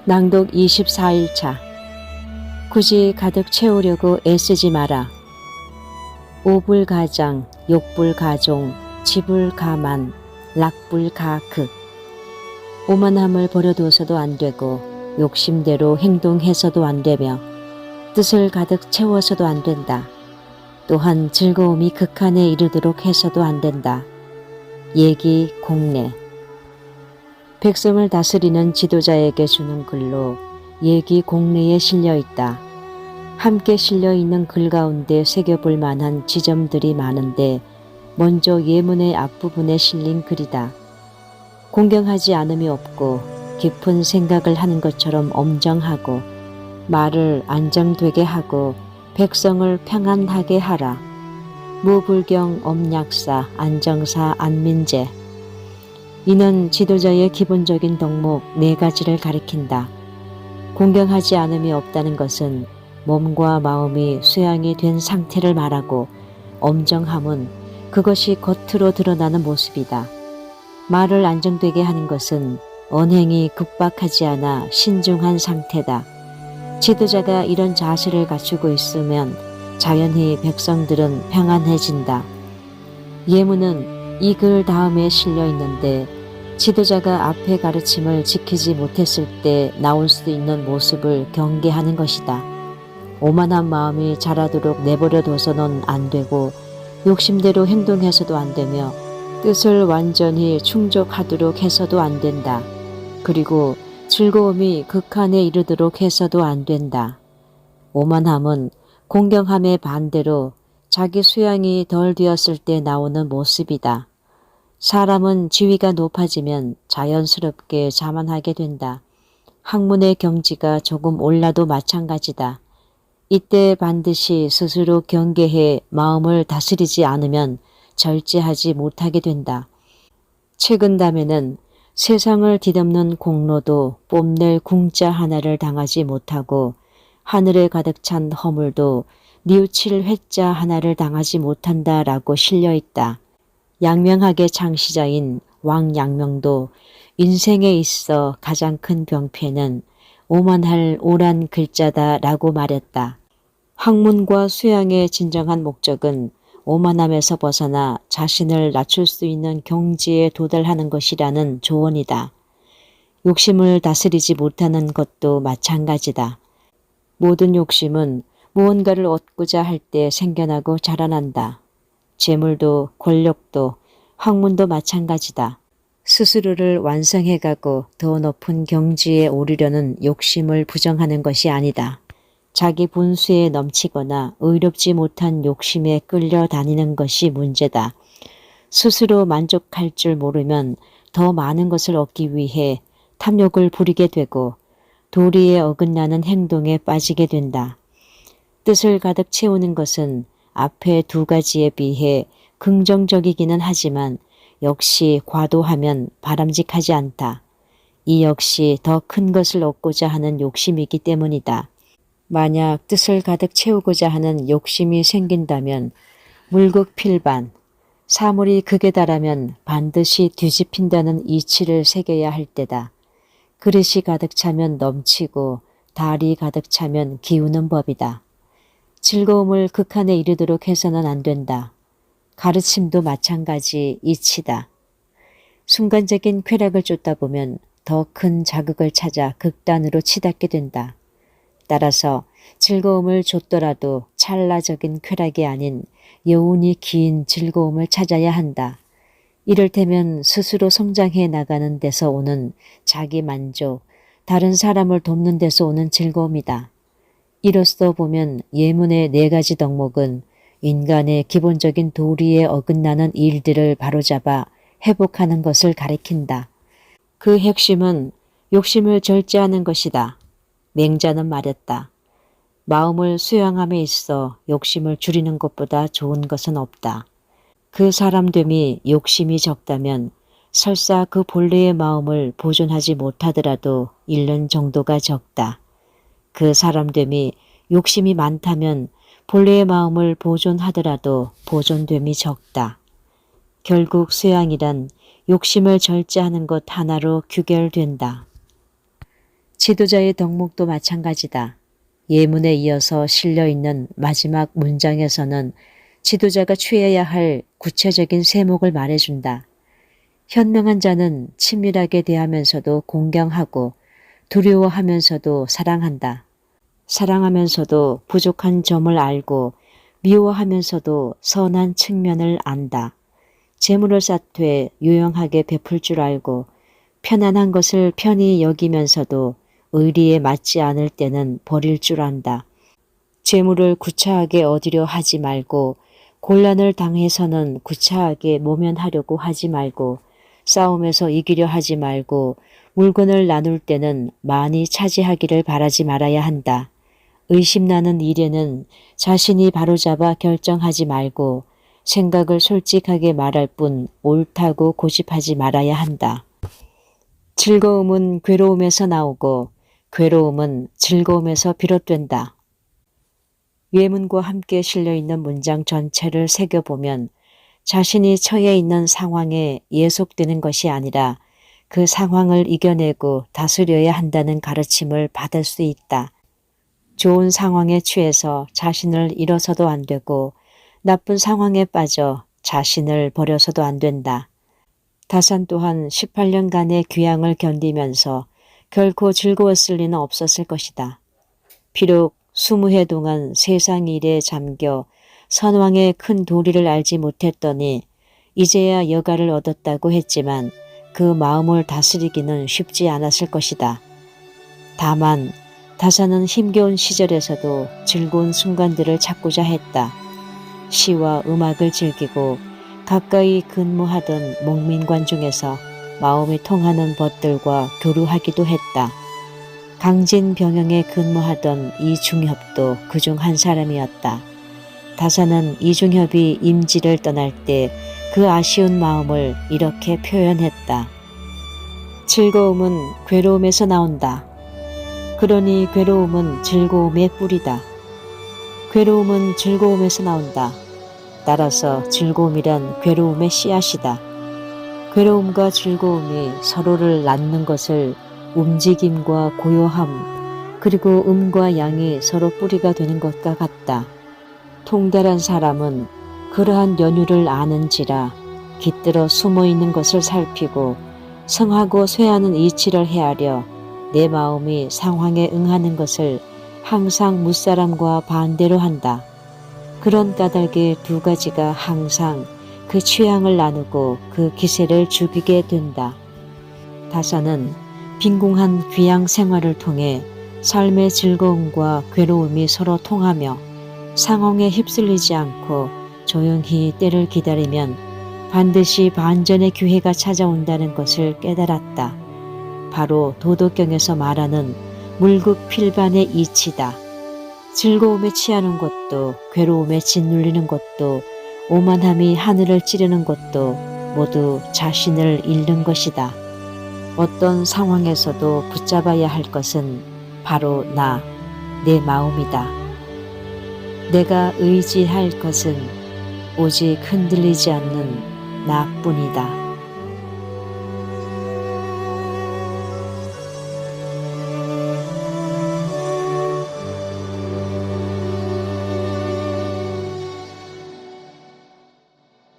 낭독 24일차. 굳이 가득 채우려고 애쓰지 마라. 오불가장, 욕불가종, 지불가만, 락불가극. 오만함을 버려두어서도 안 되고 욕심대로 행동해서도 안 되며 뜻을 가득 채워서도 안 된다. 또한 즐거움이 극한에 이르도록 해서도 안 된다. 예기 공례. 백성을 다스리는 지도자에게 주는 글로 예기 공례에 실려 있다. 함께 실려 있는 글 가운데 새겨볼 만한 지점들이 많은데 먼저 예문의 앞부분에 실린 글이다. 공경하지 않음이 없고 깊은 생각을 하는 것처럼 엄정하고 말을 안정되게 하고 백성을 평안하게 하라. 무불경 엄약사 안정사 안민제. 이는 지도자의 기본적인 덕목 4가지를 가리킨다. 공경하지 않음이 없다는 것은 몸과 마음이 수양이 된 상태를 말하고 엄정함은 그것이 겉으로 드러나는 모습이다. 말을 안정되게 하는 것은 언행이 급박하지 않아 신중한 상태다. 지도자가 이런 자세를 갖추고 있으면 자연히 백성들은 평안해진다. 예문은 이 글 다음에 실려 있는데 지도자가 앞의 가르침을 지키지 못했을 때 나올 수 있는 모습을 경계하는 것이다. 오만한 마음이 자라도록 내버려 둬서는 안 되고 욕심대로 행동해서도 안 되며 뜻을 완전히 충족하도록 해서도 안 된다. 그리고 즐거움이 극한에 이르도록 해서도 안 된다. 오만함은 공경함의 반대로 자기 수양이 덜 되었을 때 나오는 모습이다. 사람은 지위가 높아지면 자연스럽게 자만하게 된다. 학문의 경지가 조금 올라도 마찬가지다. 이때 반드시 스스로 경계해 마음을 다스리지 않으면 절제하지 못하게 된다. 최근담에는 세상을 뒤덮는 공로도 뽐낼 궁자 하나를 당하지 못하고 하늘에 가득 찬 허물도 뉘우칠 회자 하나를 당하지 못한다라고 실려있다. 양명학의 창시자인 왕양명도 인생에 있어 가장 큰 병폐는 오만할 오란 글자다라고 말했다. 학문과 수양의 진정한 목적은 오만함에서 벗어나 자신을 낮출 수 있는 경지에 도달하는 것이라는 조언이다. 욕심을 다스리지 못하는 것도 마찬가지다. 모든 욕심은 무언가를 얻고자 할 때 생겨나고 자라난다. 재물도 권력도 학문도 마찬가지다. 스스로를 완성해가고 더 높은 경지에 오르려는 욕심을 부정하는 것이 아니다. 자기 분수에 넘치거나 의롭지 못한 욕심에 끌려다니는 것이 문제다. 스스로 만족할 줄 모르면 더 많은 것을 얻기 위해 탐욕을 부리게 되고 도리에 어긋나는 행동에 빠지게 된다. 뜻을 가득 채우는 것은 앞에 2가지에 비해 긍정적이기는 하지만 역시 과도하면 바람직하지 않다. 이 역시 더 큰 것을 얻고자 하는 욕심이기 때문이다. 만약 뜻을 가득 채우고자 하는 욕심이 생긴다면 물극필반, 사물이 극에 달하면 반드시 뒤집힌다는 이치를 새겨야 할 때다. 그릇이 가득 차면 넘치고 달이 가득 차면 기우는 법이다. 즐거움을 극한에 이르도록 해서는 안 된다. 가르침도 마찬가지 이치다. 순간적인 쾌락을 쫓다 보면 더 큰 자극을 찾아 극단으로 치닫게 된다. 따라서 즐거움을 줬더라도 찰나적인 쾌락이 아닌 여운이 긴 즐거움을 찾아야 한다. 이를테면 스스로 성장해 나가는 데서 오는 자기 만족, 다른 사람을 돕는 데서 오는 즐거움이다. 이로써 보면 예문의 4가지 덕목은 인간의 기본적인 도리에 어긋나는 일들을 바로잡아 회복하는 것을 가리킨다. 그 핵심은 욕심을 절제하는 것이다. 맹자는 말했다. 마음을 수양함에 있어 욕심을 줄이는 것보다 좋은 것은 없다. 그 사람됨이 욕심이 적다면 설사 그 본래의 마음을 보존하지 못하더라도 잃는 정도가 적다. 그 사람됨이 욕심이 많다면 본래의 마음을 보존하더라도 보존됨이 적다. 결국 수양이란 욕심을 절제하는 것 하나로 규결된다. 지도자의 덕목도 마찬가지다. 예문에 이어서 실려있는 마지막 문장에서는 지도자가 취해야 할 구체적인 세목을 말해준다. 현명한 자는 친밀하게 대하면서도 공경하고 두려워하면서도 사랑한다. 사랑하면서도 부족한 점을 알고 미워하면서도 선한 측면을 안다. 재물을 쌓되 유용하게 베풀 줄 알고 편안한 것을 편히 여기면서도 의리에 맞지 않을 때는 버릴 줄 안다. 재물을 구차하게 얻으려 하지 말고 곤란을 당해서는 구차하게 모면하려고 하지 말고 싸움에서 이기려 하지 말고 물건을 나눌 때는 많이 차지하기를 바라지 말아야 한다. 의심나는 일에는 자신이 바로잡아 결정하지 말고 생각을 솔직하게 말할 뿐 옳다고 고집하지 말아야 한다. 즐거움은 괴로움에서 나오고 괴로움은 즐거움에서 비롯된다. 예문과 함께 실려있는 문장 전체를 새겨보면 자신이 처해 있는 상황에 예속되는 것이 아니라 그 상황을 이겨내고 다스려야 한다는 가르침을 받을 수 있다. 좋은 상황에 취해서 자신을 잃어서도 안 되고 나쁜 상황에 빠져 자신을 버려서도 안 된다. 다산 또한 18년간의 귀향을 견디면서 결코 즐거웠을 리는 없었을 것이다. 비록 20해 동안 세상 일에 잠겨 선왕의 큰 도리를 알지 못했더니 이제야 여가를 얻었다고 했지만 그 마음을 다스리기는 쉽지 않았을 것이다. 다만 다산은 힘겨운 시절에서도 즐거운 순간들을 찾고자 했다. 시와 음악을 즐기고 가까이 근무하던 목민관 중에서 마음이 통하는 벗들과 교류하기도 했다. 강진병영에 근무하던 이중협도 그중 한 사람이었다. 다산은 이중협이 임지를 떠날 때 그 아쉬운 마음을 이렇게 표현했다. 즐거움은 괴로움에서 나온다. 그러니 괴로움은 즐거움의 뿌리다. 괴로움은 즐거움에서 나온다. 따라서 즐거움이란 괴로움의 씨앗이다. 괴로움과 즐거움이 서로를 낳는 것을 움직임과 고요함 그리고 음과 양이 서로 뿌리가 되는 것과 같다. 통달한 사람은 그러한 연유를 아는지라 깃들어 숨어있는 것을 살피고 성하고 쇠하는 이치를 헤아려 내 마음이 상황에 응하는 것을 항상 무사람과 반대로 한다. 그런 까닭의 두 가지가 항상 그 취향을 나누고 그 기세를 죽이게 된다. 다산은 빈궁한 귀양 생활을 통해 삶의 즐거움과 괴로움이 서로 통하며 상황에 휩쓸리지 않고 조용히 때를 기다리면 반드시 반전의 기회가 찾아온다는 것을 깨달았다. 바로 도덕경에서 말하는 물극필반의 이치다. 즐거움에 취하는 것도 괴로움에 짓눌리는 것도 오만함이 하늘을 찌르는 것도 모두 자신을 잃는 것이다. 어떤 상황에서도 붙잡아야 할 것은 바로 내 마음이다. 내가 의지할 것은 오직 흔들리지 않는 나뿐이다.